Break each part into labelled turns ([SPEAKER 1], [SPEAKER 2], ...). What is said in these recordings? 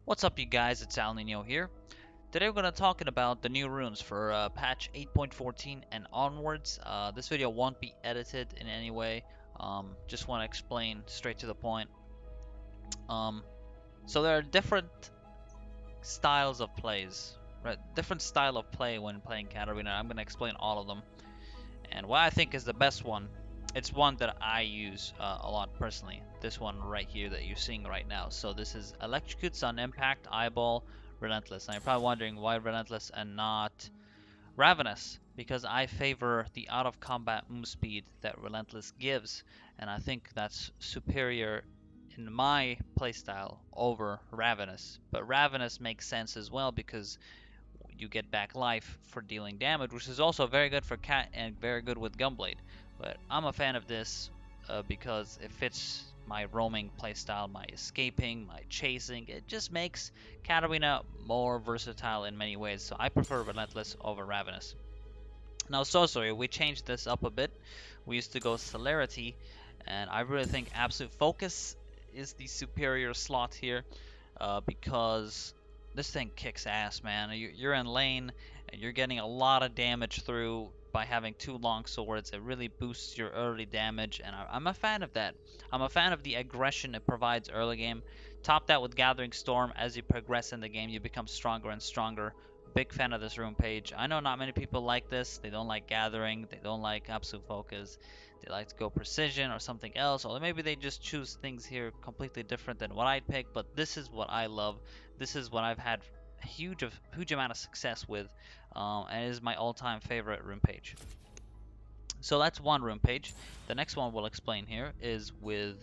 [SPEAKER 1] What's up, you guys? It's Alninio here. Today we're going to talking about the new runes for patch 8.14 and onwards. This video won't be edited in any way. Just want to explain straight to the point. Um, so there are different styles of plays, right? Different style of play when playing Katarina. I'm going to explain all of them. And what I think is the best one, it's one that I use a lot personally. This one right here that you're seeing right now. So this is Electrocutes on Impact, Eyeball, Relentless. Now you're probably wondering why Relentless and not Ravenous, because I favor the out of combat move speed that Relentless gives, and I think that's superior in my playstyle over Ravenous. But Ravenous makes sense as well because you get back life for dealing damage, which is also very good for Cat and very good with Gunblade. But I'm a fan of this because it fits my roaming playstyle, my escaping, my chasing. It just makes Katarina more versatile in many ways, so I prefer Relentless over Ravenous. Now, Sorcery, we changed this up a bit. We used to go Celerity, and I really think Absolute Focus is the superior slot here because this thing kicks ass, man. You're in lane and you're getting a lot of damage through by having two long swords. It really boosts your early damage, and I'm a fan of that. I'm a fan of the aggression it provides early game. Top that with Gathering Storm. As you progress in the game, you become stronger and stronger. Big fan of this rune page. I know not many people like this. They don't like Gathering. They don't like Absolute Focus. They like to go Precision or something else, or maybe they just choose things here completely different than what I'd pick. But this is what I love. This is what I've had a huge amount of success with, and it is my all-time favorite rune page. So that's one rune page. The next one we'll explain here is with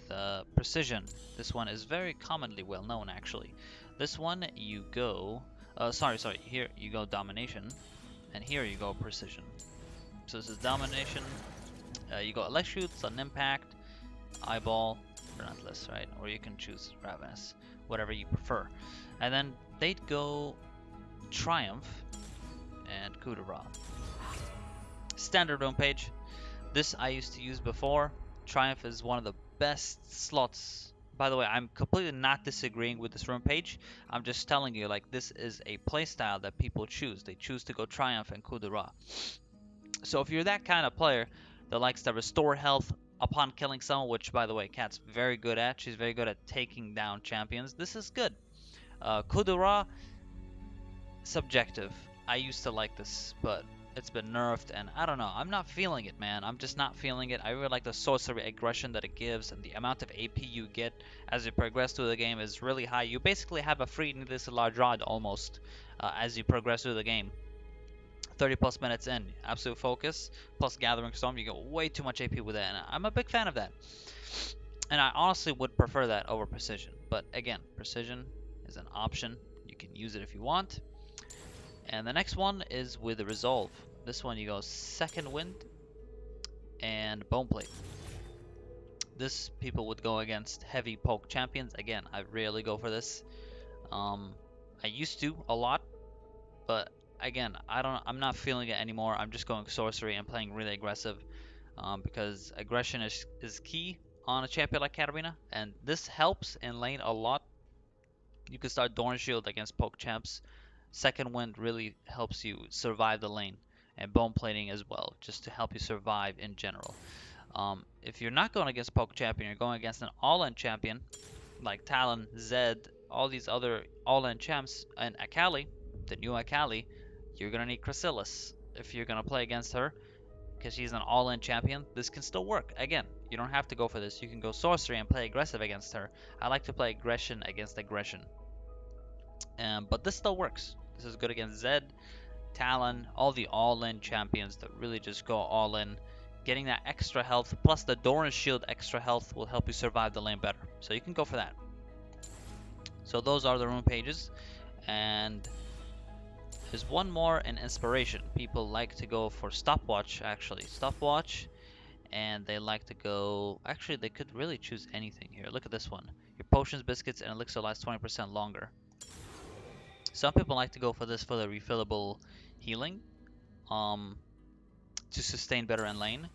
[SPEAKER 1] Precision. This one is very commonly well known, actually. This one you go, sorry, here you go Domination, and here you go Precision. So this is Domination. You go Electrocute, Sudden Impact, Eyeball, Relentless, right? Or you can choose Ravenous, whatever you prefer. And then they'd go Triumph and Coup de Ra. Standard rune page. This I used to use before. Triumph is one of the best slots. By the way, I'm completely not disagreeing with this rune page. I'm just telling you, like, this is a playstyle that people choose. They choose to go Triumph and Coup de Ra. So if you're that kind of player that likes to restore health upon killing someone, which, by the way, Kat's very good at. She's very good at taking down champions. This is good. Coup de Ra, subjective. I used to like this, but it's been nerfed, and I don't know. I'm not feeling it, man. I'm just not feeling it. I really like the sorcery aggression that it gives, and the amount of AP you get as you progress through the game is really high. You basically have a free needless large rod almost as you progress through the game. 30 plus minutes in, absolute focus plus Gathering Storm, you get way too much AP with that, and I'm a big fan of that. And I honestly would prefer that over Precision, but again, Precision is an option. You can use it if you want. And the next one is with the Resolve. This one you go Second Wind and Boneplate. This people would go against heavy poke champions. Again, I rarely go for this. I used to a lot, but again, I'm not feeling it anymore. I'm just going sorcery and playing really aggressive because aggression is key on a champion like Katarina, and this helps in lane a lot. You can start Dorn Shield against poke champs. Second Wind really helps you survive the lane, and Bone Plating as well, just to help you survive in general. If you're not going against poke champion, you're going against an all-in champion like Talon, Zed, all these other all-in champs, and Akali, the new Akali, you're gonna need Chrysalis if you're gonna play against her, because she's an all-in champion. This can still work. Again, you don't have to go for this. You can go sorcery and play aggressive against her. I like to play aggression against aggression. But this still works. This is good against Zed, Talon, all the all-in champions that really just go all in. Getting that extra health, plus the Doran Shield extra health will help you survive the lane better. So you can go for that. So those are the rune pages. And there's one more in Inspiration. People like to go for Stopwatch, actually. Stopwatch. And they like to go... Actually, they could really choose anything here. Look at this one. Your potions, biscuits, and elixir lasts 20% longer. Some people like to go for this for the refillable healing, to sustain better in lane.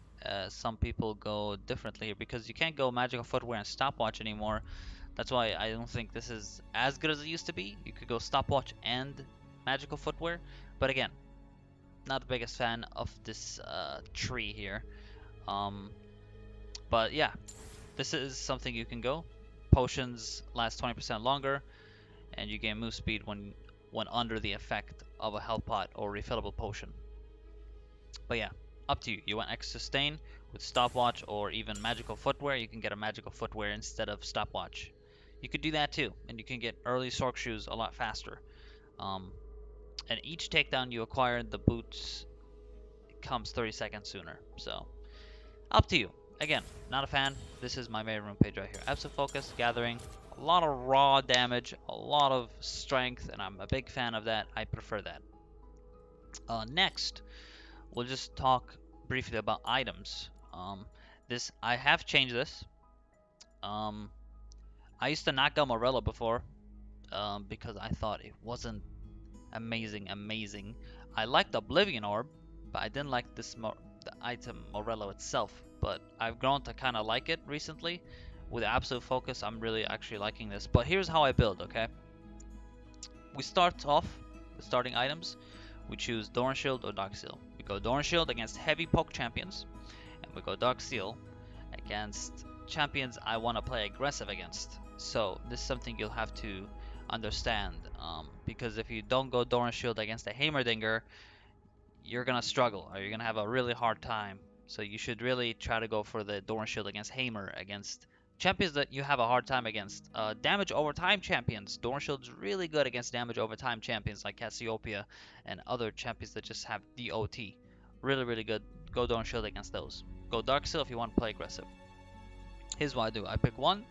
[SPEAKER 1] Some people go differently here because you can't go magical footwear and stopwatch anymore. That's why I don't think this is as good as it used to be. You could go stopwatch and magical footwear, but again, not the biggest fan of this tree here. Um, but yeah, this is something you can go. Potions last 20% longer, and you gain move speed when under the effect of a health pot or refillable potion. But yeah, up to you. You want extra sustain with stopwatch or even magical footwear. You can get a magical footwear instead of stopwatch. You could do that too, and you can get early Sork shoes a lot faster. And each takedown you acquire, the boots comes 30 seconds sooner. So up to you. Again, not a fan. This is my main room page right here. Absolute focus, gathering, a lot of raw damage, a lot of strength, and I'm a big fan of that. I prefer that. Next, we'll just talk briefly about items. I have changed this. I used to not go Morello before, because I thought it wasn't amazing. I liked Oblivion Orb, but I didn't like the item Morello itself. But I've grown to kind of like it recently. With Absolute Focus, I'm really actually liking this. But here's how I build, okay? We start off with starting items. We choose Doran Shield or Dark Seal. We go Doran Shield against heavy poke champions, and we go Dark Seal against champions I want to play aggressive against. So this is something you'll have to understand, because if you don't go Doran Shield against a Heimerdinger, you're gonna struggle, or you're gonna have a really hard time. So you should really try to go for the Doran Shield against Heimer, against champions that you have a hard time against. Damage over time champions. Doran Shield's really good against damage over time champions like Cassiopeia and other champions that just have DOT. Really good. Go Doran Shield against those. Go Dark Seal if you want to play aggressive. Here's what I do. I pick one,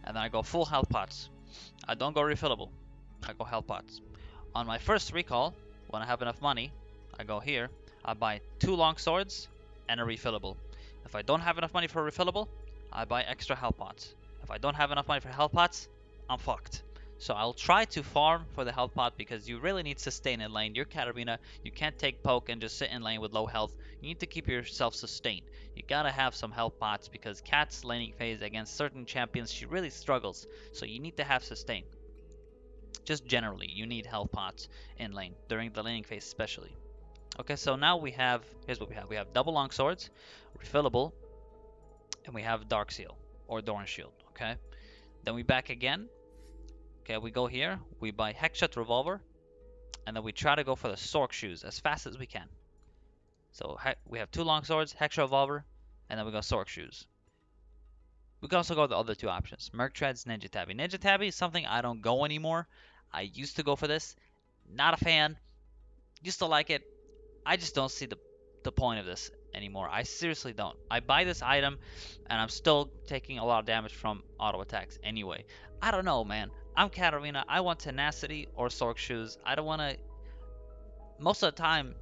[SPEAKER 1] and then I go full health pots. I don't go refillable. I go health pots. On my first recall, when I have enough money, I go here. I buy 2 long swords and a refillable. If I don't have enough money for a refillable, I buy extra health pots. If I don't have enough money for health pots, I'm fucked. So I'll try to farm for the health pot because you really need sustain in lane. You're Katarina. You can't take poke and just sit in lane with low health. You need to keep yourself sustained. You gotta have some health pots because Kat's laning phase against certain champions, she really struggles. So you need to have sustain. Just generally, you need health pots in lane during the laning phase especially. Okay, so now here's what we have. We have double long swords, refillable, and we have Dark Seal or Doran Shield, okay? Then we back again. Okay, we go here, we buy Hexshot Revolver, and then we try to go for the Sork shoes as fast as we can. So we have 2 long swords, Hexshot Revolver, and then we go Sork shoes. We can also go the other 2 options, Merc Treads, Ninja Tabby. Ninja Tabby is something I don't go anymore. I used to go for this. Not a fan. Used to like it. I just don't see the point of this anymore. I seriously don't. I buy this item and I'm still taking a lot of damage from auto attacks anyway. I don't know, man. I'm Katarina. I want tenacity or Sork shoes. I don't want to. Most of the time,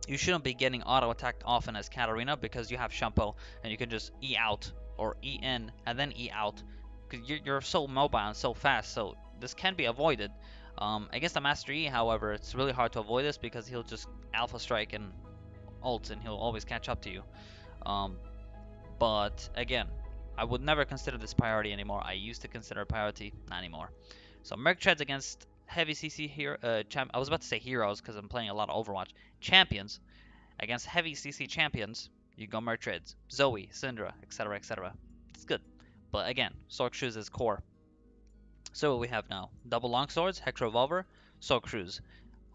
[SPEAKER 1] you shouldn't be getting auto attacked often as Katarina because you have Shampoo and you can just E out or E in and then E out because you're so mobile and so fast. So this can be avoided. Against the Master E, however, it's really hard to avoid this because he'll just Alpha Strike and ult and he'll always catch up to you. But again, I would never consider this priority anymore. I used to consider a priority, not anymore. So Merc Treads against heavy CC here. I was about to say heroes because I'm playing a lot of Overwatch. Champions against heavy CC champions, you go Merc Treads, Zoe, Syndra, etc., etc. It's good, but again, Sork shoes is core. So what we have now, double long swords, Hex Revolver, Sork shoes.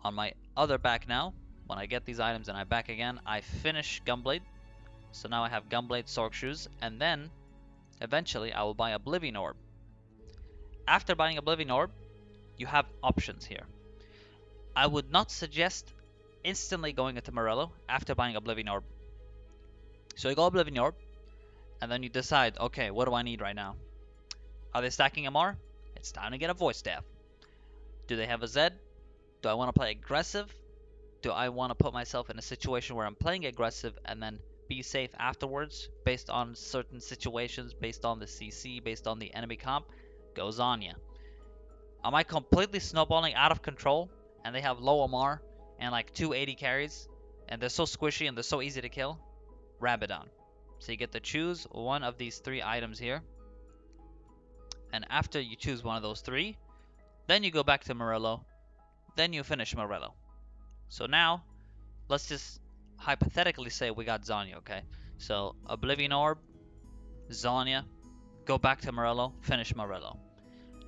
[SPEAKER 1] On my other back now, when I get these items and I back again, I finish Gunblade. So now I have Gunblade, Sork shoes, and then eventually I will buy Oblivion Orb. After buying Oblivion Orb, you have options here. I would not suggest instantly going into Morello after buying Oblivion Orb. So you go Oblivion Orb, and then you decide, okay, what do I need right now? Are they stacking MR? It's time to get a voice staff. Do they have a Zed? Do I want to play aggressive? Do I want to put myself in a situation where I'm playing aggressive and then be safe afterwards based on certain situations, based on the CC, based on the enemy comp? Goes Aunii. Am I completely snowballing out of control and they have low MR and like 280 carries and they're so squishy and they're so easy to kill? Rabadon. So you get to choose one of these 3 items here. And after you choose one of those three, then you go back to Morello, then you finish Morello. So now, let's just hypothetically say we got Zhonya, okay? So Oblivion Orb, Zhonya, go back to Morello, finish Morello.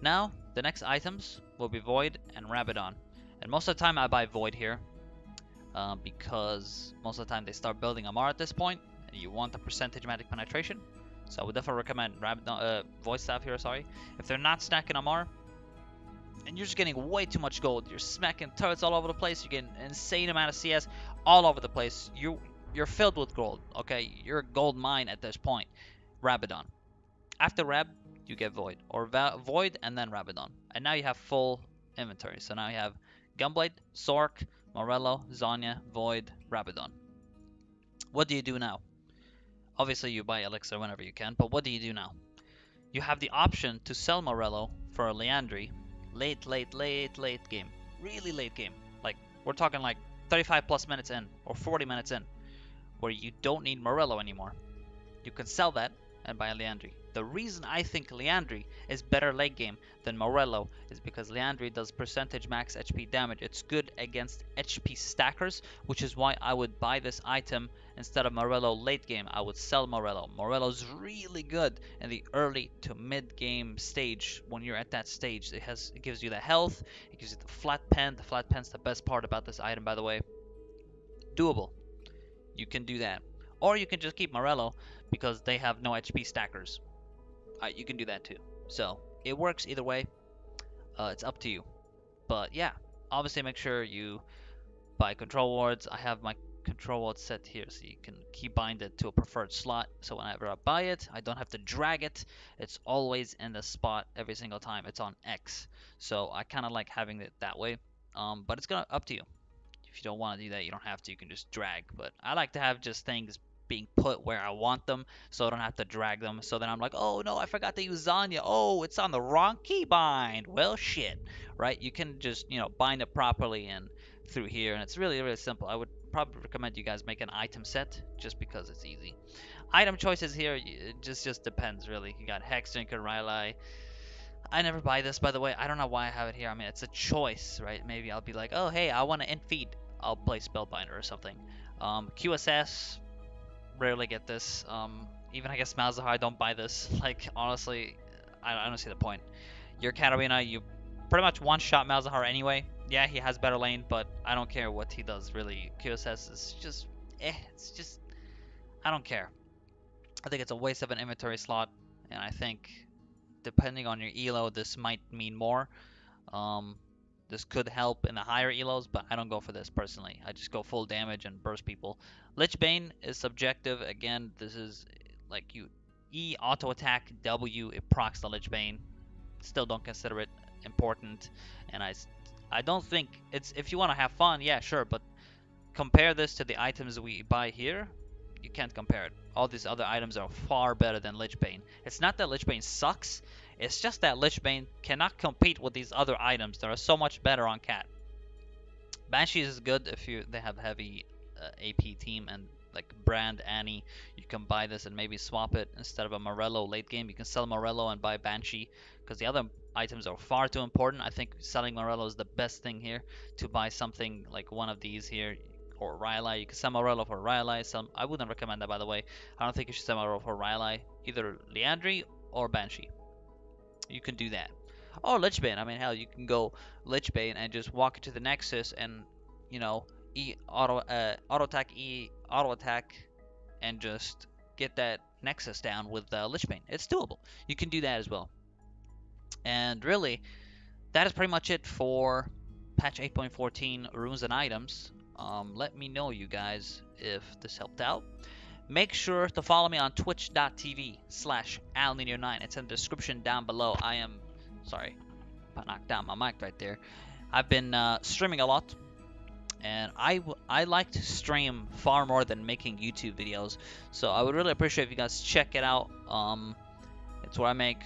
[SPEAKER 1] Now, the next items will be Void and Rabadon. And most of the time I buy Void here, because most of the time they start building Amar at this point, and you want the percentage magic penetration. So I would definitely recommend Void Staff here, sorry. If they're not stacking Amar, and you're just getting way too much gold, you're smacking turrets all over the place, you're getting an insane amount of CS all over the place, you're filled with gold, okay? You're a gold mine at this point. Rabadon. After Rab, you get Void, or Void and then Rabadon. And now you have full inventory. So now you have Gunblade, Sork, Morello, Zhonya, Void, Rabadon. What do you do now? Obviously you buy Elixir whenever you can, but what do you do now? You have the option to sell Morello for a Liandry late game. Really late game. Like, we're talking like 35 plus minutes in, or 40 minutes in, where you don't need Morello anymore. You can sell that and buy a Liandry. The reason I think Liandry is better late game than Morello is because Liandry does percentage max HP damage. It's good against HP stackers, which is why I would buy this item instead of Morello late game. I would sell Morello. Morello's really good in the early to mid game stage. When you're at that stage, it gives you the health, it gives you the flat pen. The flat pen's the best part about this item, by the way. Doable. You can do that. Or you can just keep Morello because they have no HP stackers. You can do that too. So it works either way. It's up to you. But yeah, obviously make sure you buy control wards. I have my control ward set here, so you can keybind it to a preferred slot. So whenever I buy it, I don't have to drag it. It's always in the spot every single time. It's on X. So I kind of like having it that way. But it's up to you. If you don't want to do that, you don't have to. You can just drag. But I like to have just things being put where I want them, so I don't have to drag them. So then I'm like, oh no, I forgot to use Zhonya. Oh, it's on the wrong keybind. Well, shit, right? You can just, bind it properly and through here, and it's really, really simple. I would probably recommend you guys make an item set just because it's easy. Item choices here, it just depends, really. You got Hex, Drinker, Rylai. I never buy this, by the way. I don't know why I have it here. I mean, it's a choice, right? Maybe I'll be like, oh, hey, I want to int feed. I'll play Spellbinder or something. QSS, rarely get this. Even I guess Malzahar, I don't buy this. Like, honestly, I don't see the point. Your Katarina, you pretty much one-shot Malzahar anyway. Yeah, he has better lane, but I don't care what he does, really. QSS is just, it's just, I don't care. I think it's a waste of an inventory slot, and I think, depending on your elo, this might mean more. This could help in the higher elos, but I don't go for this personally. I just go full damage and burst people. Lichbane is subjective. Again, this is like you E auto attack, W it procs the Lichbane. Still don't consider it important, and I don't think it's, if you want to have fun, yeah, sure, but compare this to the items we buy here. You can't compare it. All these other items are far better than Lichbane. It's not that Lichbane sucks. It's just that Lichbane cannot compete with these other items that are so much better on Cat. Banshees is good if they have heavy AP team and like brand Aunii. You can buy this and maybe swap it instead of a Morello late game. You can sell Morello and buy Banshee because the other items are far too important. I think selling Morello is the best thing here to buy something like one of these here. Or Rylai. You can sell Morello for Rylai. I wouldn't recommend that, by the way. I don't think you should sell Morello for Rylai. Either Liandry or Banshee. You can do that. Or Lichbane. I mean, hell, you can go Lichbane and just walk into the Nexus and, auto attack, and just get that Nexus down with Lichbane. It's doable. You can do that as well. And really, that is pretty much it for patch 8.14 runes and items. Let me know, you guys, if this helped out. Make sure to follow me on twitch.tv/Alninio9. It's in the description down below. Sorry, I knocked down my mic right there. I've been streaming a lot, and I like to stream far more than making YouTube videos. So I would really appreciate if you guys check it out. It's where I make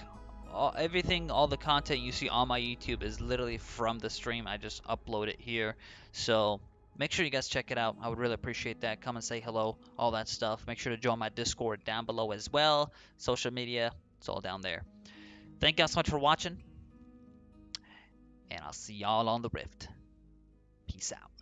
[SPEAKER 1] everything, all the content you see on my YouTube is literally from the stream. I just upload it here. So make sure you guys check it out. I would really appreciate that. Come and say hello, all that stuff. Make sure to join my Discord down below as well. Social media, it's all down there. Thank you guys so much for watching, and I'll see y'all on the Rift. Peace out.